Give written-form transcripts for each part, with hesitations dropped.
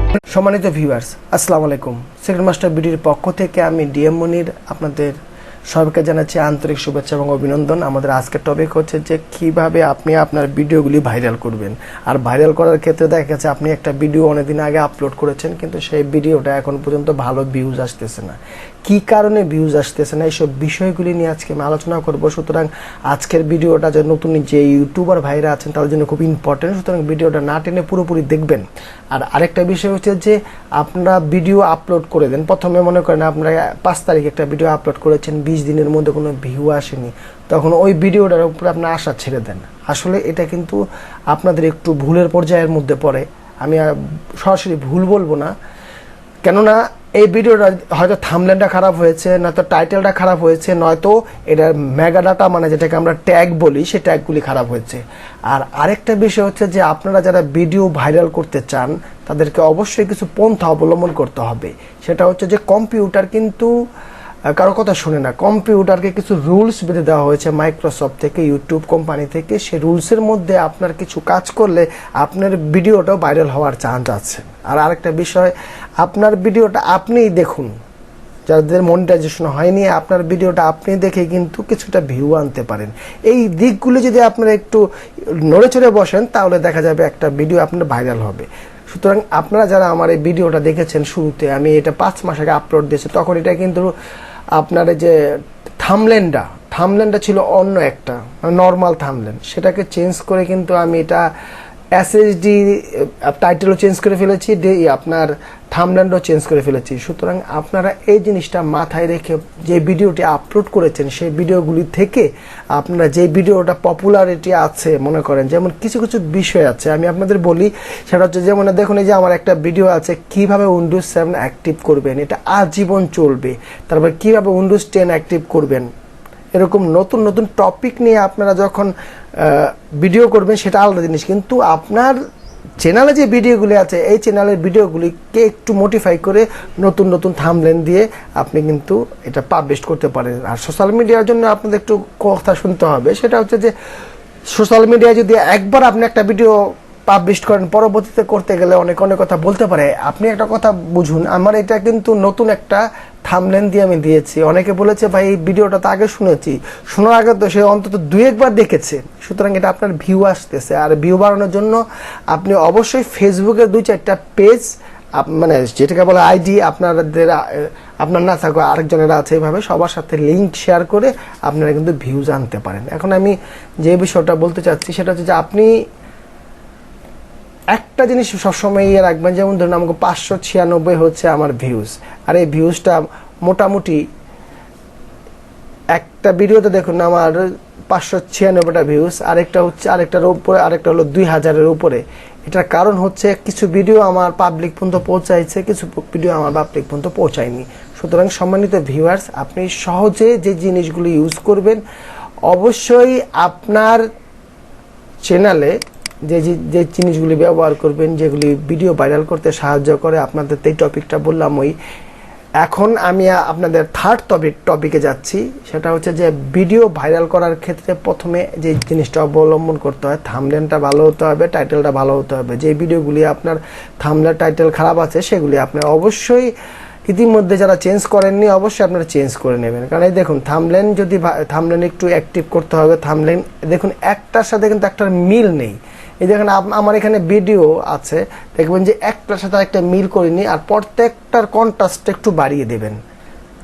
সম্মানিত ভিউয়ার্স, আসসালামু আলাইকুম। সেকেন্ড মাস্টার বিডির পক্ষ থেকে আমি ডিএম মনির আপনাদের সবাইকে জানাচ্ছি আন্তরিক শুভেচ্ছা এবং অভিনন্দন। আমাদের আজকের টপিক হচ্ছে যে কিভাবে আপনি আপনার ভিডিওগুলি ভাইরাল করবেন। আর ভাইরাল করার ক্ষেত্রে দেখা গেছে আপনি একটা ভিডিও অনেকদিন আগে আপলোড করেছেন, কিন্তু সেই ভিডিওটা এখন পর্যন্ত ভালো ভিউজ আসতেছে না। কি কারণে ভিউজ আসতেছে না, এইসব বিষয়গুলি নিয়ে আজকে আমি আলোচনা করব। সুতরাং আজকের ভিডিওটা যে নতুন যে ইউটিউবার ভাইরা আছেন তাদের জন্য খুব ইম্পর্টেন্ট, সুতরাং ভিডিওটা না টেনে পুরোপুরি দেখবেন। আর আরেকটা বিষয় হচ্ছে যে আপনারা ভিডিও আপলোড করে দেন, প্রথমে মনে করেন আপনারা 5 তারিখে একটা ভিডিও আপলোড করেছেন, 20 দিনের মধ্যে কোনো ভিউ আসেনি, তখন ওই ভিডিওটার উপরে আপনার আশা ছেড়ে দেন। আসলে এটা কিন্তু আপনাদের একটু ভুলের পর্যায়ের মধ্যে পড়ে। আমি সরাসরি ভুল বলবো না, কেননা এই ভিডিওটা হয়তো থাম্বনেলটা খারাপ হয়েছে, নয়তো টাইটেলটা খারাপ হয়েছে, নয়তো এটার মেগা ডাটা মানে যেটাকে আমরা ট্যাগ বলি সেই ট্যাগগুলি খারাপ হয়েছে। আর আরেকটা বিষয় হচ্ছে যে আপনারা যারা ভিডিও ভাইরাল করতে চান তাদেরকে অবশ্যই কিছু পন্থা অবলম্বন করতে হবে। সেটা হচ্ছে যে কম্পিউটার কিন্তু কারো কথা শুনে না। কম্পিউটারকে কিছু রুলস বেঁধে দেওয়া হয়েছে মাইক্রোসফট থেকে, ইউটিউব কোম্পানি থেকে। সেই রুলসের মধ্যে আপনার কিছু কাজ করলে আপনার ভিডিওটাও ভাইরাল হওয়ার চান্স আছে। আর আরেকটা বিষয়, আপনার ভিডিওটা আপনিই দেখুন, যাদের মনিটাইজেশন হয়নি, আপনার ভিডিওটা আপনি দেখে কিন্তু কিছুটা ভিউ আনতে পারেন। এই দিকগুলি যদি আপনারা একটু নড়ে চড়ে বসেন তাহলে দেখা যাবে একটা ভিডিও আপনার ভাইরাল হবে। সুতরাং আপনারা যারা আমার এই ভিডিওটা দেখেছেন শুরুতে, আমি এটা 5 মাস আগে আপলোড দিয়েছি, তখন এটা কিন্তু আপনার যে থামলেনটা ছিল অন্য একটা নর্মাল থামলেন, সেটাকে চেঞ্জ করে কিন্তু আমি এটা এসএসডি টাইটেলও চেঞ্জ করে ফেলেছি, আপনার থাম্বনেলও চেঞ্জ করে ফেলেছি। সুতরাং আপনারা এই জিনিসটা মাথায় রেখে যে ভিডিওটি আপলোড করেছেন সেই ভিডিওগুলি থেকে আপনারা যে ভিডিওটা পপুলারিটি আছে, মনে করেন যেমন কিছু কিছু বিষয় আছে আমি আপনাদের বলি। সেটা হচ্ছে যেমন দেখুন, এই যে আমার একটা ভিডিও আছে কিভাবে উইন্ডোজ 7 অ্যাক্টিভ করবেন, এটা আজীবন চলবে। তারপর কিভাবে উইন্ডোজ 10 অ্যাক্টিভ করবেন, এরকম নতুন নতুন টপিক নিয়ে আপনারা যখন ভিডিও করবেন সেটা আলাদা জিনিস, কিন্তু আপনার চ্যানেলে যে ভিডিওগুলি আছে এই চ্যানেলের ভিডিওগুলিকে একটু মডিফাই করে নতুন নতুন থাম্বনেল দিয়ে আপনি কিন্তু এটা পাবলিশ করতে পারেন। আর সোশ্যাল মিডিয়ার জন্য আপনাদের একটু কথা শুনতে হবে। সেটা হচ্ছে যে সোশ্যাল মিডিয়ায় যদি একবার আপনি একটা ভিডিও পাবলিশ করেন, পরবর্তীতে করতে গেলে অনেক কথা বলতে পারে। আপনি একটা কথা বুঝুন, আমার এটা কিন্তু নতুন একটা থাম্বনেল দিয়ে আমি দিয়েছি। অনেকে বলেছে ভাই এই ভিডিওটা তো আগে শুনেছি, শোনার আগে তো সে অন্তত 2-1 বার দেখেছে। সুতরাং এটা আপনার ভিউ আসতেছে। আর ভিউ বাড়ানোর জন্য আপনি অবশ্যই ফেসবুকের 2-4টা পেজ, মানে যেটাকে বলে আইডি, আপনার না থাকবে আরেকজনেরা আছে, এইভাবে সবার সাথে লিঙ্ক শেয়ার করে আপনারা কিন্তু ভিউজ আনতে পারেন। এখন আমি যে বিষয়টা বলতে চাচ্ছি সেটা হচ্ছে যে আপনি একটা জিনিস সবসময় ইয়ে রাখবেন, যেমন ধরুন আমাকে 596 হচ্ছে আমার ভিউজ, আর এই ভিউজটা মোটামুটি একটা ভিডিওতে দেখুন আমার 596টা ভিউজ, আরেকটার উপরে আরেকটা হলো 2000-এর উপরে। এটার কারণ হচ্ছে কিছু ভিডিও আমার পাবলিক পর্যন্ত পৌঁছাইছে, কিছু ভিডিও আমার পাবলিক পর্যন্ত পৌঁছায়নি। সুতরাং সম্মানিত ভিউয়ার্স, আপনি সহজে যে জিনিসগুলো ইউজ করবেন, অবশ্যই আপনার চ্যানেলে যে জিনিসগুলি ব্যবহার করবেন, যেগুলি ভিডিও ভাইরাল করতে সাহায্য করে, আপনাদের এই টপিকটা বললাম। এখন আমি আপনাদের থার্ড টপিকে যাচ্ছি। সেটা হচ্ছে যে ভিডিও ভাইরাল করার ক্ষেত্রে প্রথমে যে জিনিসটা অবলম্বন করতে হয়, থাম্বনেলটা ভালো হতে হবে, টাইটেলটা ভালো হতে হবে। যে ভিডিওগুলি আপনার থাম্বনেল টাইটেল খারাপ আছে সেগুলি আপনি অবশ্যই ইতিমধ্যে যারা চেঞ্জ করেননি অবশ্যই আপনারা চেঞ্জ করে নেবেন। কারণ এই দেখুন, থাম্বনেল একটু অ্যাক্টিভ করতে হবে। থাম্বনেল দেখুন একটার সাথে কিন্তু একটার মিল নেই। এই দেখেন আমার এখানে ভিডিও আছে, দেখবেন যে একটার সাথে একটা মিল করিনি, আর প্রত্যেকটার কন্ট্রাস্ট একটু বাড়িয়ে দেবেন।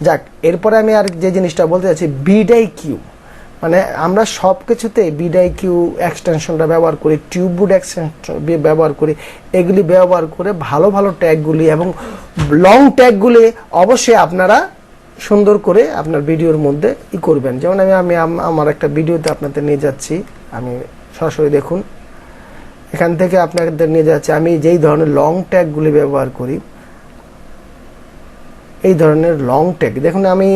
যাক, এরপরে আমি আর যে জিনিসটা বলতে চাচ্ছি, বিডাইকিউ, মানে আমরা সব কিছুতে বিডাইকিউ এক্সটেনশনটা ব্যবহার করি, টিউবউড এক্সটেনশন ব্যবহার করি। এগুলি ব্যবহার করে ভালো ভালো ট্যাগগুলি এবং লং ট্যাগগুলি অবশ্যই আপনারা সুন্দর করে আপনার ভিডিওর মধ্যে করবেন। যেমন আমি আমার একটা ভিডিওতে আপনাদের নিয়ে যাচ্ছি, আমি সরাসরি দেখুন এখান থেকে আপনাদের নিয়ে যাচ্ছে। আমি যেই ধরনের লং ট্যাগগুলি ব্যবহার করি, এই ধরনের লং ট্যাগ দেখুন, আমি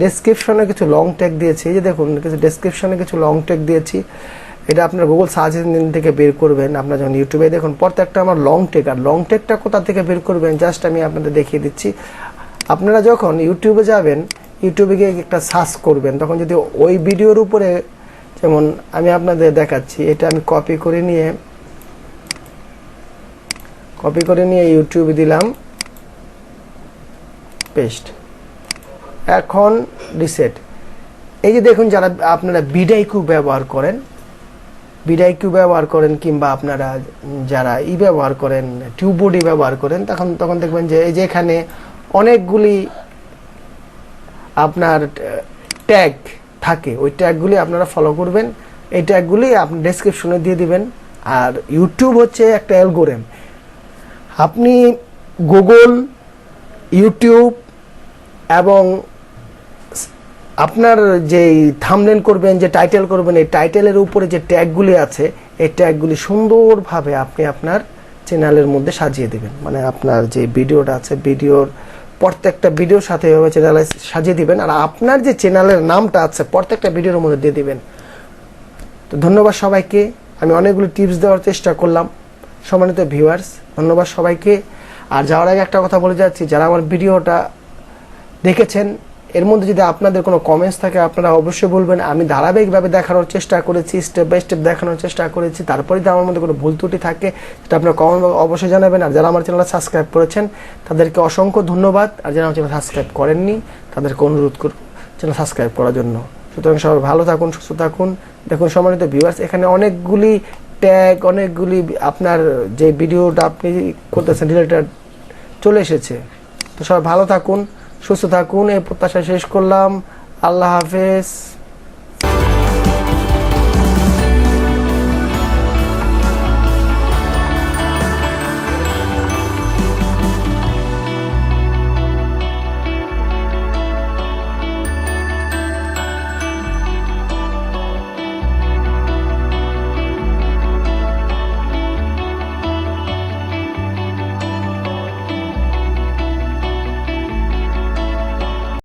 ডেসক্রিপশনে কিছু লং ট্যাগ দিয়েছি। এই যে দেখুন, ডেসক্রিপশনে কিছু লং ট্যাগ দিয়েছি। এটা আপনার গুগল সার্চ ইঞ্জিন থেকে বের করবেন। আপনার যখন ইউটিউবে দেখুন প্রত্যেকটা আমার লং ট্যাগ, আর লং ট্যাগটা কোথা থেকে বের করবেন জাস্ট আমি আপনাদের দেখিয়ে দিচ্ছি। আপনারা যখন ইউটিউবে যাবেন, ইউটিউবে গিয়ে একটা সার্চ করবেন, তখন যদি ওই ভিডিওর উপরে, যেমন আমি আপনাদের দেখাচ্ছি, এটা আমি কপি করে নিয়ে কপি করে নিয়ে ইউটিউবে দিলাম, পেস্ট। এখন রিসেট। এই যে দেখুন, যারা আপনারা ভিডিও ব্যবহার করেন কিংবা আপনারা যারা ব্যবহার করেন, টিউববোর্ডই ব্যবহার করেন, তখন দেখবেন যে এই যে এখানে অনেকগুলি আপনার ট্যাগ থাকে। ওই ট্যাগগুলি আপনারা ফলো করবেন। এই ট্যাগগুলি আপনি ডেসক্রিপশনে দিয়ে দিবেন। আর ইউটিউব হচ্ছে একটা অ্যালগোরিদম। আপনি গুগল, ইউটিউব এবং আপনার যে থাম্বনেল করবেন, যে টাইটেল করবেন, এই টাইটেলের উপরে যে ট্যাগগুলি আছে, এই ট্যাগগুলি সুন্দরভাবে আপনি আপনার চ্যানেলের মধ্যে সাজিয়ে দেবেন। মানে আপনার যে ভিডিওটা আছে, ভিডিওর প্রত্যেকটা ভিডিওর সাথে এভাবে চ্যানেলে সাজিয়ে দিবেন। আর আপনার যে চ্যানেলের নামটা আছে প্রত্যেকটা ভিডিওর মধ্যে দিয়ে দিবেন। তো ধন্যবাদ সবাইকে। আমি অনেকগুলো টিপস দেওয়ার চেষ্টা করলাম। সম্মানিত ভিউয়ার্স, ধন্যবাদ সবাইকে। আর যাওয়ার আগে একটা কথা বলে যাচ্ছি, যারা আমার ভিডিওটা দেখেছেন, এর মধ্যে যদি আপনাদের কোনো কমেন্টস থাকে আপনারা অবশ্যই বলবেন। আমি ধারাবাহিকভাবে দেখানোর চেষ্টা করেছি, স্টেপ বাই স্টেপ দেখানোর চেষ্টা করেছি। তারপরে যদি আমার মধ্যে কোনো ভুল ত্রুটি থাকে সেটা আপনারা কমেন্ট অবশ্যই জানাবেন। আর যারা আমার চ্যানেলটা সাবস্ক্রাইব করেছেন তাদেরকে অসংখ্য ধন্যবাদ। আর যারা আমার চ্যানেল সাবস্ক্রাইব করেননি তাদেরকে অনুরোধ করব চ্যানেল সাবস্ক্রাইব করার জন্য। সুতরাং সবাই ভালো থাকুন, সুস্থ থাকুন। দেখুন সম্মানিত ভিউয়ার্স, এখানে অনেকগুলি ট্যাগ, অনেকগুলি আপনার যে ভিডিওটা আপনি করতেছেন রিলেটেড চলে এসেছে। তো সবাই ভালো থাকুন, সুস্থ থাকুন, এই প্রত্যাশা শেষ করলাম। আল্লাহ হাফেজ।